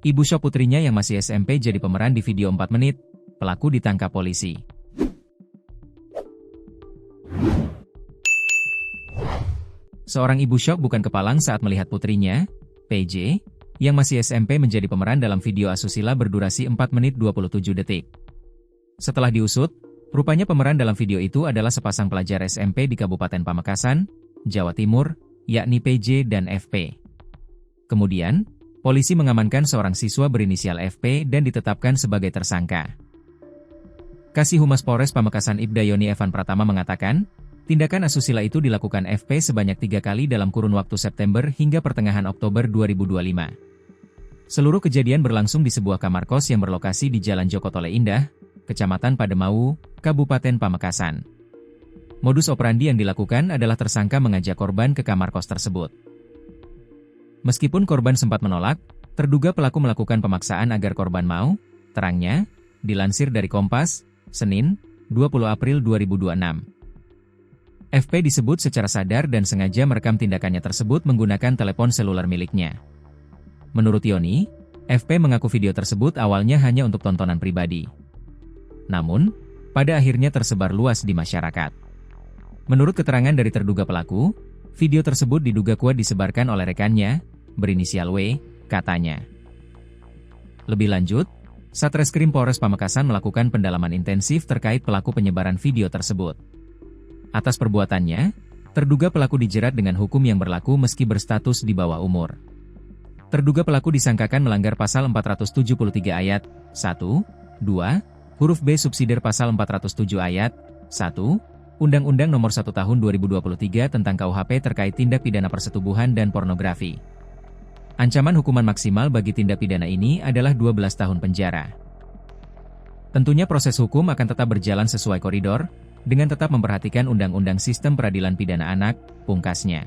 Ibu syok putrinya yang masih SMP jadi pemeran di video 4 menit, pelaku ditangkap polisi. Seorang ibu syok bukan kepalang saat melihat putrinya, PJ, yang masih SMP menjadi pemeran dalam video asusila berdurasi 4 menit 27 detik. Setelah diusut, rupanya pemeran dalam video itu adalah sepasang pelajar SMP di Kabupaten Pamekasan, Jawa Timur, yakni PJ dan FP. Kemudian, polisi mengamankan seorang siswa berinisial FP dan ditetapkan sebagai tersangka. Kasih Humas Polres Pamekasan Ibda Yoni Evan Pratama mengatakan, tindakan asusila itu dilakukan FP sebanyak 3 kali dalam kurun waktu September hingga pertengahan Oktober 2025. Seluruh kejadian berlangsung di sebuah kamar kos yang berlokasi di Jalan Joko Tole Indah, Kecamatan Pademau, Kabupaten Pamekasan. Modus operandi yang dilakukan adalah tersangka mengajak korban ke kamar kos tersebut. Meskipun korban sempat menolak, terduga pelaku melakukan pemaksaan agar korban mau, terangnya, dilansir dari Kompas, Senin, 20 April 2026. FP disebut secara sadar dan sengaja merekam tindakannya tersebut menggunakan telepon seluler miliknya. Menurut Yoni, FP mengaku video tersebut awalnya hanya untuk tontonan pribadi. Namun, pada akhirnya tersebar luas di masyarakat. Menurut keterangan dari terduga pelaku, video tersebut diduga kuat disebarkan oleh rekannya, berinisial W, katanya. Lebih lanjut, Satreskrim Polres Pamekasan melakukan pendalaman intensif terkait pelaku penyebaran video tersebut. Atas perbuatannya, terduga pelaku dijerat dengan hukum yang berlaku meski berstatus di bawah umur. Terduga pelaku disangkakan melanggar pasal 473 ayat 1, 2, huruf B subsidiar pasal 407 ayat 1, Undang-Undang Nomor 1 Tahun 2023 tentang KUHP terkait tindak pidana persetubuhan dan pornografi. Ancaman hukuman maksimal bagi tindak pidana ini adalah 12 tahun penjara. Tentunya proses hukum akan tetap berjalan sesuai koridor, dengan tetap memperhatikan Undang-Undang Sistem Peradilan Pidana Anak, pungkasnya.